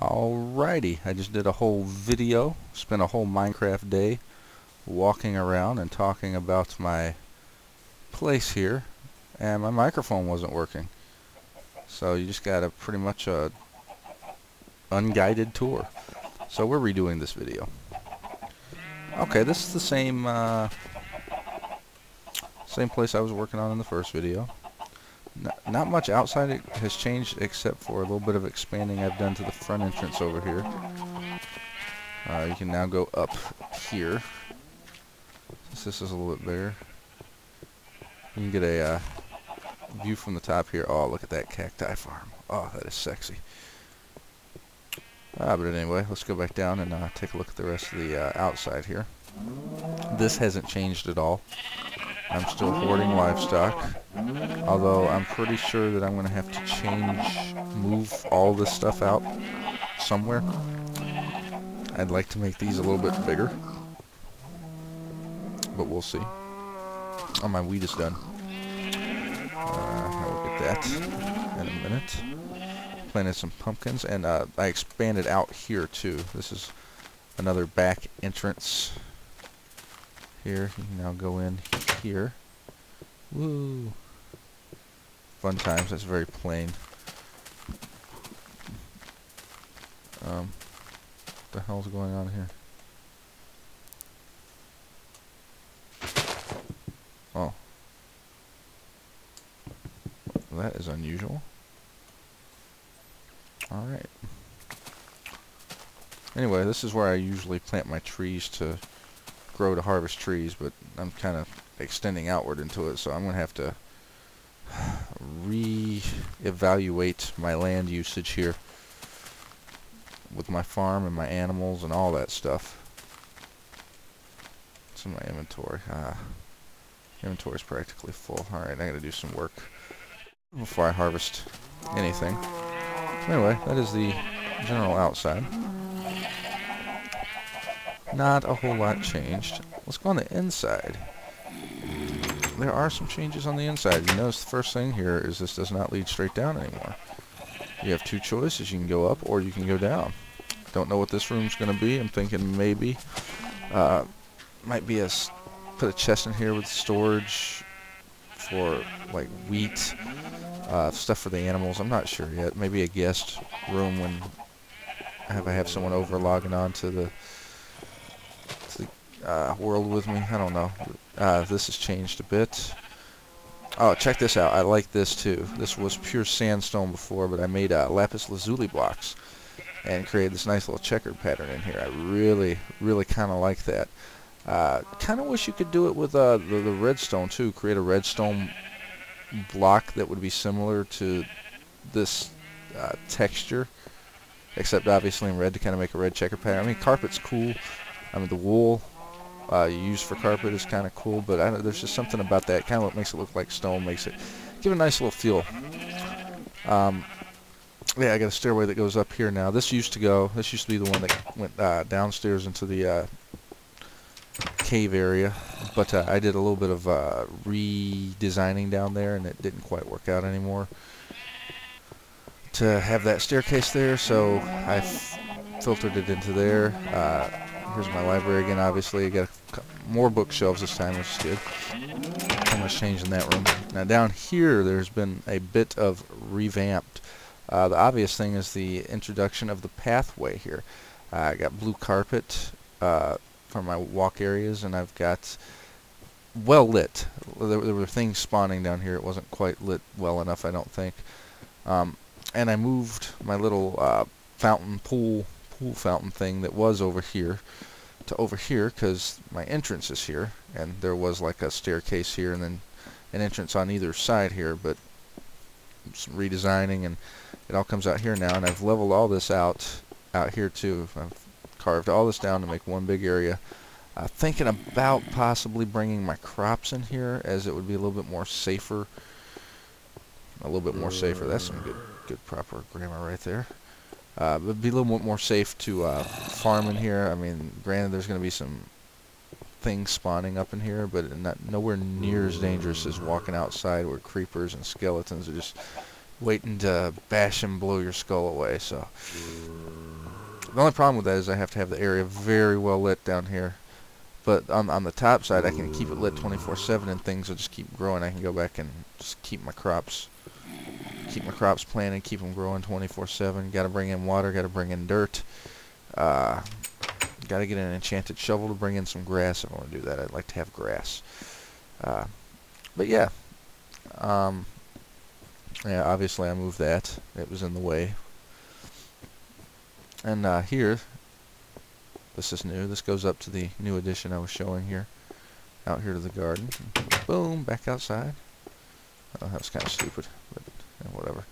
Alrighty, I just did a whole video, spent a whole Minecraft day walking around and talking about my place here, and my microphone wasn't working. So you just got a pretty much a unguided tour. So we're redoing this video. Okay, this is the same place I was working on in the first video. Not much outside has changed except for a little bit of expanding I've done to the front entrance over here. You can now go up here. Since this is a little bit bigger, you can get a view from the top here. Oh, look at that cacti farm. Oh, that is sexy. But anyway, let's go back down and take a look at the rest of the outside here. This hasn't changed at all. I'm still hoarding livestock, although I'm pretty sure that I'm going to have to move all this stuff out somewhere. I'd like to make these a little bit bigger, but we'll see. Oh, my wheat is done. I'll get that in a minute. Planted some pumpkins, and I expanded out here too. This is another back entrance. Here, you can now go in here. Woo! Fun times. That's very plain. What the hell's going on here? Oh. That is unusual. Alright. Anyway, this is where I usually plant my trees to grow to harvest trees, but I'm kind of extending outward into it, so I'm going to have to re-evaluate my land usage here with my farm and my animals and all that stuff. It's in my inventory. Inventory's practically full. Alright, I got to do some work before I harvest anything. Anyway, that is the general outside. Not a whole lot changed. Let's go on the inside. There are some changes on the inside. You notice the first thing here is this does not lead straight down anymore. You have two choices. You can go up or you can go down. Don't know what this room's going to be. I'm thinking maybe might be put a chest in here with storage for like wheat, stuff for the animals. I'm not sure yet. Maybe a guest room when I have someone over logging on to the world with me. I don't know. This has changed a bit. Oh, check this out. I like this too. This was pure sandstone before, but I made lapis lazuli blocks and created this nice little checkered pattern in here. I really kind of like that. Kind of wish you could do it with the redstone too. Create a redstone block that would be similar to this texture, except obviously in red to kind of make a red checker pattern. I mean, carpet's cool. I mean, the wool you use for carpet is kind of cool, but there's just something about that. Kind of what makes it look like stone, makes it give a nice little feel. Yeah, I got a stairway that goes up here now. This used to be the one that went downstairs into the cave area, but I did a little bit of redesigning down there, and it didn't quite work out anymore to have that staircase there, so I filtered it into there. Here's my library again, obviously. I got more bookshelves this time, which is good. Not much change in that room. Now down here, there's been a bit of revamped. The obvious thing is the introduction of the pathway here. I got blue carpet for my walk areas, and I've got well lit. There were things spawning down here. It wasn't quite lit well enough, I don't think. And I moved my little pool fountain thing that was over here to over here because my entrance is here, and there was like a staircase here and then an entrance on either side here, but some redesigning and it all comes out here now, and I've leveled all this out here too. I've carved all this down to make one big area. Thinking about possibly bringing my crops in here, as it would be a little bit more safer. That's some good proper grammar right there. It'd be a little bit more safe to farm in here. I mean, granted, there's going to be some things spawning up in here, but nowhere near as dangerous as walking outside where creepers and skeletons are just waiting to bash and blow your skull away. So The only problem with that is I have to have the area very well lit down here. But on the top side, I can keep it lit 24/7, and things will just keep growing. I can go back and just keep my crops planted, keep them growing 24/7. Got to bring in water, got to bring in dirt. Got to get an enchanted shovel to bring in some grass if I want to do that. I'd like to have grass. But yeah, yeah. Obviously, I moved that. It was in the way. And here, this is new. This goes up to the new addition I was showing here. Out here to the garden. Boom, back outside. Oh, that was kind of stupid, but whatever.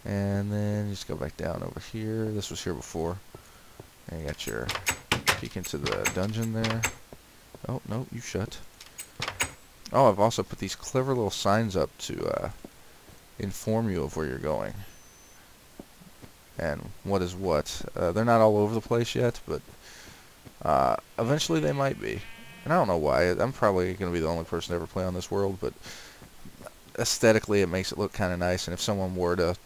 And then you just go back down over here. This was here before. And you got your peek into the dungeon there. Oh, no, you shut. Oh, I've also put these clever little signs up to inform you of where you're going. And what is what. They're not all over the place yet, but eventually they might be. And I don't know why. I'm probably going to be the only person to ever play on this world, but aesthetically it makes it look kind of nice. And if someone were to,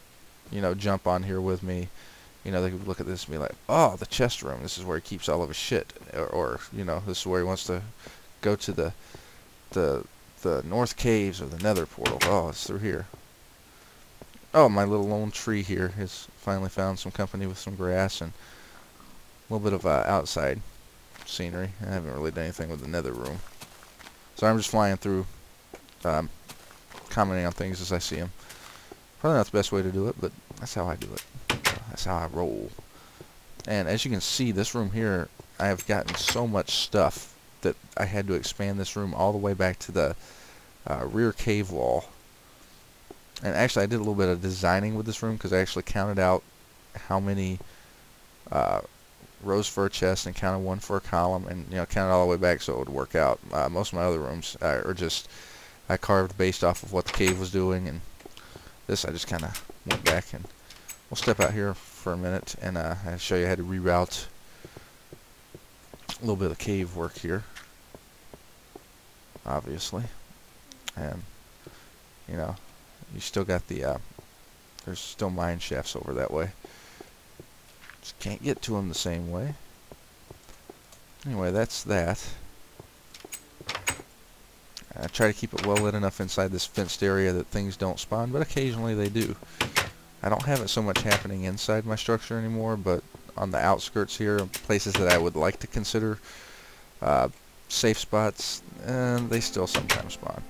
you know, jump on here with me, you know, they could look at this and be like, oh, the chest room. This is where he keeps all of his shit. Or you know, this is where he wants to go to the North Caves or the Nether portal. Oh, it's through here. Oh, my little lone tree here has finally found some company with some grass and a little bit of outside scenery. I haven't really done anything with the Nether room. So I'm just flying through, commenting on things as I see them. Probably not the best way to do it, but that's how I do it. That's how I roll. And as you can see, this room here, I have gotten so much stuff that I had to expand this room all the way back to the rear cave wall. And actually I did a little bit of designing with this room because I actually counted out how many rows for a chest and counted one for a column, and you know, counted all the way back so it would work out. Most of my other rooms are just I carved based off of what the cave was doing, and this I just kind of went back. And we'll step out here for a minute and I'll show you how to reroute a little bit of cave work here, obviously. And you know, you still got the there's still mine shafts over that way. Just can't get to them the same way. Anyway, that's that. I try to keep it well lit enough inside this fenced area that things don't spawn, but occasionally they do. I don't have it so much happening inside my structure anymore, but on the outskirts here, places that I would like to consider safe spots, and they still sometimes spawn.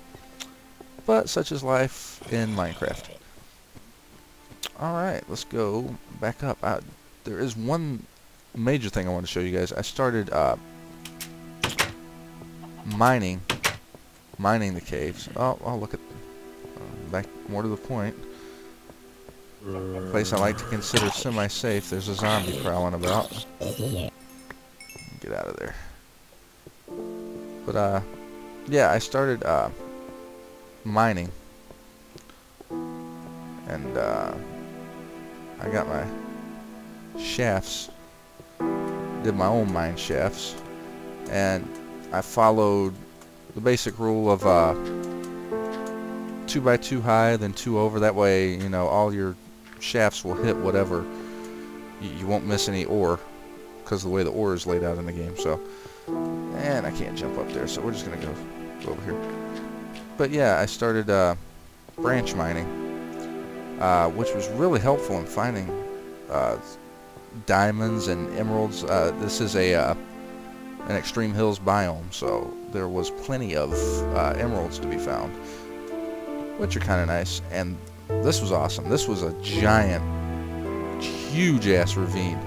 But such is life in Minecraft. Alright, let's go back up. There is one major thing I want to show you guys. I started mining the caves. Oh, look at back more to the point. A place I like to consider semi-safe. There's a zombie prowling about. Get out of there. But yeah, I started mining, and I got my shafts, did my own mine shafts, and I followed the basic rule of 2 by 2 high, then 2 over. That way, you know, all your shafts will hit whatever. You won't miss any ore because of the way the ore is laid out in the game. So, and I can't jump up there, so we're just gonna go over here. But yeah, I started branch mining, which was really helpful in finding diamonds and emeralds. This is an extreme hills biome, so there was plenty of emeralds to be found, which are kind of nice. And this was awesome. This was a giant, huge ass ravine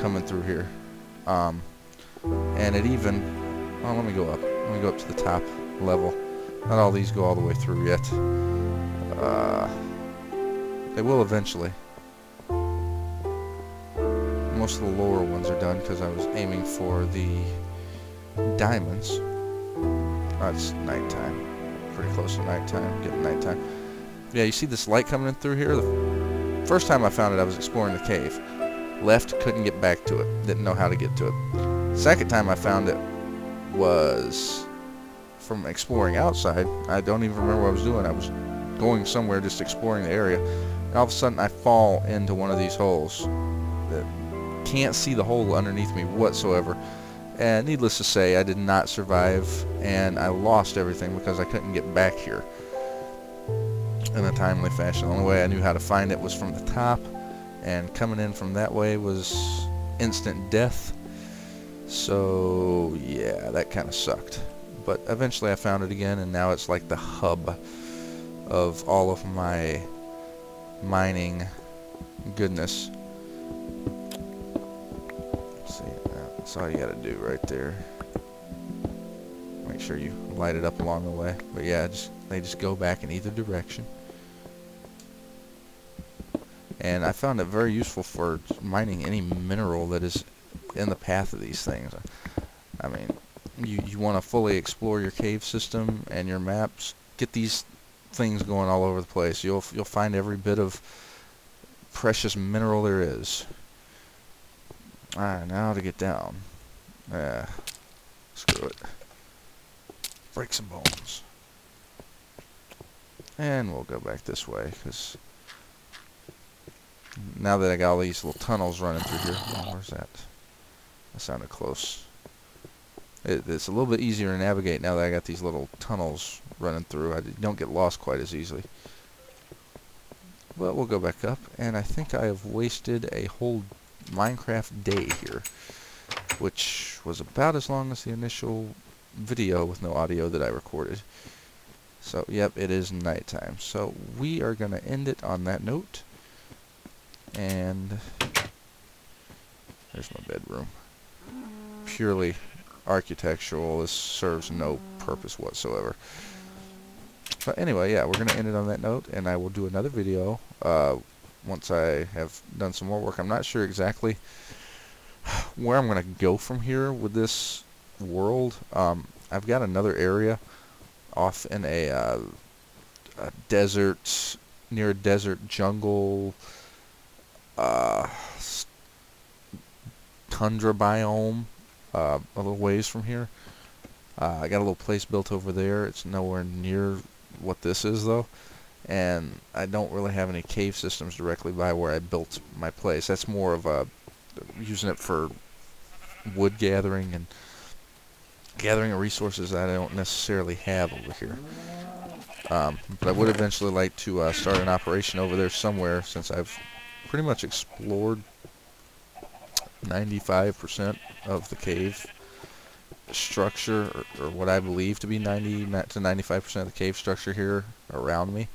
coming through here, and it even, well, let me go up. Let me go up to the top level. Not all these go all the way through yet. They will eventually. Most of the lower ones are done because I was aiming for the diamonds. Oh, it's nighttime. Pretty close to nighttime. Getting nighttime. Yeah, you see this light coming in through here? The first time I found it, I was exploring the cave. Left, couldn't get back to it. Didn't know how to get to it. Second time I found it was from exploring outside. I don't even remember what I was doing. I was going somewhere just exploring the area, and all of a sudden I fall into one of these holes that can't see the hole underneath me whatsoever. And needless to say, I did not survive, and I lost everything because I couldn't get back here in a timely fashion. The only way I knew how to find it was from the top, and coming in from that way was instant death. So yeah, that kind of sucked. But eventually I found it again, and now it's like the hub of all of my mining goodness. Let's see, that's all you gotta do right there. Make sure you light it up along the way. But yeah, they just go back in either direction. And I found it very useful for mining any mineral that is in the path of these things. I mean, you want to fully explore your cave system and your maps. Get these things going all over the place. You'll find every bit of precious mineral there is. Alright, now to get down. Screw it. Break some bones. And we'll go back this way, because now that I got all these little tunnels running through here. Oh, where's that? That sounded close. It's a little bit easier to navigate now that I got these little tunnels running through. I don't get lost quite as easily. But we'll go back up, and I think I have wasted a whole Minecraft day here, which was about as long as the initial video with no audio that I recorded. So, yep, it is nighttime. So, we are going to end it on that note. And there's my bedroom. Purely architectural. This serves no purpose whatsoever. But anyway, yeah, we're going to end it on that note, and I will do another video once I have done some more work. I'm not sure exactly where I'm going to go from here with this world. I've got another area off in a desert, near a desert jungle, tundra biome, a little ways from here. I got a little place built over there. It's nowhere near what this is, though, and I don't really have any cave systems directly by where I built my place. That's more of a using it for wood gathering and gathering resources that I don't necessarily have over here. But I would eventually like to start an operation over there somewhere, since I've pretty much explored 95% of the cave structure, or what I believe to be 90 to 95% of the cave structure here around me.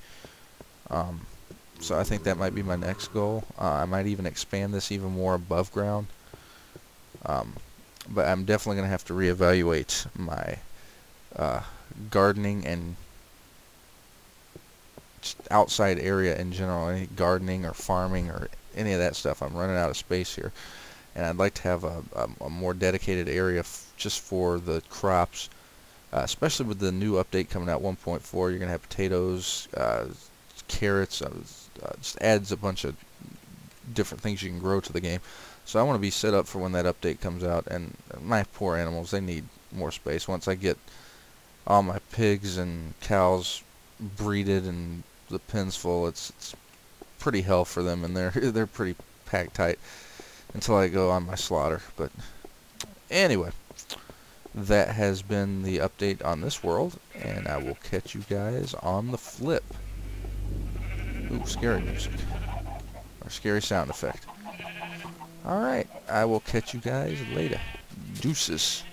So I think that might be my next goal. I might even expand this even more above ground. But I'm definitely going to have to reevaluate my gardening and outside area in general. Any gardening or farming or any of that stuff. I'm running out of space here. And I'd like to have a more dedicated area just for the crops, especially with the new update coming out 1.4. You're going to have potatoes, carrots, just adds a bunch of different things you can grow to the game. So I want to be set up for when that update comes out. And my poor animals, they need more space. Once I get all my pigs and cows breeded and the pens full, it's pretty hell for them, and they're pretty packed tight until I go on my slaughter. But anyway, that has been the update on this world, and I will catch you guys on the flip. Ooh, scary music. Or scary sound effect. Alright, I will catch you guys later. Deuces.